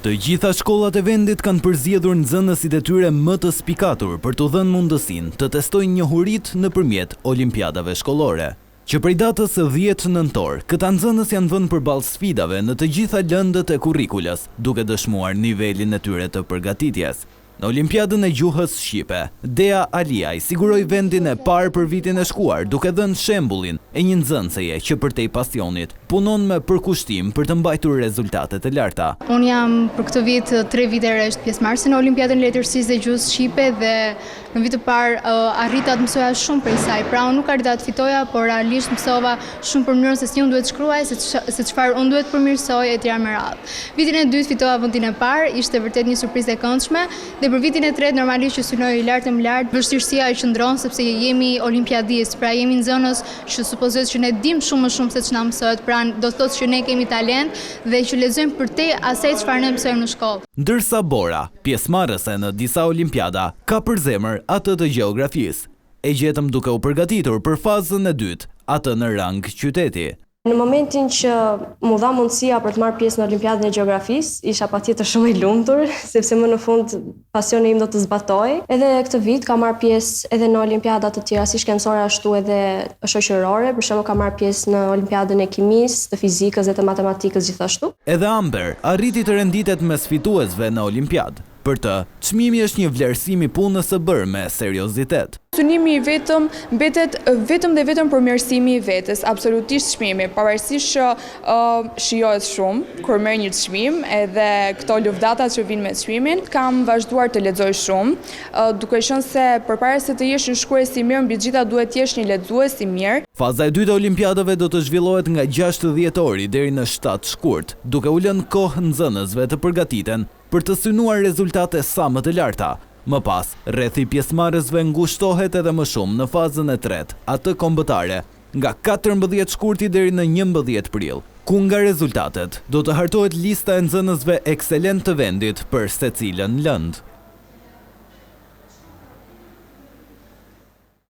Të gjitha shkollat e vendit kanë përzgjedhur nxënësit e tyre më të spikatur për t'u dhënë mundësinë të testojnë njohuritë nëpërmjet olimpiadave shkollore. Që prej datës 10 nëntor, këta nxënës janë vënë përballë sfidave në të gjitha lëndët e kurrikulës, duke dëshmuar nivelin e tyre të përgatitjes. Në Olimpiadën e Gjuhës Shqipe, Dea Aliaj siguroi vendin e parë për vitin e shkuar, duke dhënë shembullin e një nxënëseje që përtej pasionit punon me përkushtim për të mbajtur rezultate të larta. Unë jam për këtë vit 3 vite rresht pjesëmarrëse në Olimpiadën e Letërsisë dhe Gjuhës Shqipe dhe në vit të parë arrita të mësoja shumë prej saj. Pra unë nuk arrita të fitoja, por realisht mësova shumë për mënyrën se si unë duhet të shkruaj, se çfarë unë duhet të përmirësoj etj. Me radhë. Vitin e dytë fitova vendin e parë, ishte vërtet një surprizë e këndshme. Dhe për vitin e tretë normalisht që synoj lart e më lart, vështirësia e qëndron sepse jemi olimpiadistë, pra jemi nxënës që supozohet që ne dim shumë më shumë se ç'na mësohet, pra do të thotë që ne kemi talent dhe që lexojmë për te asaj çfarë ne mësojmë në shkollë. Ndërsa Bora, pjesëmarrëse në disa olimpiada, ka për zemër atë të gjeografisë. E gjetëm duke u përgatitur për fazën e dytë, atë në rang qyteti. Në momentin që mu dha mundësia për të marrë pjesë në Olimpiadën e Gjeografisë, isha patjetër shumë i lumtur, sepse më në fund pasioni im do të zbatoj. Edhe këtë vit kam marrë pjesë edhe në olimpiada të tjera, si shkencore ashtu edhe shoqërore, për shembull kam marrë pjesë në Olimpiadën e Kimisë, të Fizikës dhe të Matematikës gjithashtu. Edhe Amber arriti të renditet mes fituesve në olimpiadë. Për të, çmimi është një vlerësim i punës së bërë me seriozitet. Synimi i vetëm mbetet vetëm dhe vetëm përmirësimi i vetes, absolutisht çmimi, pavarësisht që shijohet shumë kur merr një çmim, edhe këto luftatat që vinë me çmimin, kam vazhduar të lexoj shumë, duke qenë se përpara se të jesh një shkrues i mirë, mbi gjitha duhet të jesh një lexues i mirë. Faza e dytë e olimpiadave do të zhvillohet nga 6 dhjetori deri në 7 shkurt, duke u lënë kohë nxënësve të përgatiten për të synuar rezultate sa më të larta. Më pas, rrethi pjesëmarrësve ngushtohet edhe më shumë në fazën e tretë, atë kombëtare, nga 14 shkurti deri në 11 prill, ku nga rezultatet do të hartohet lista e nxënësve ekselent të vendit për secilën lëndë.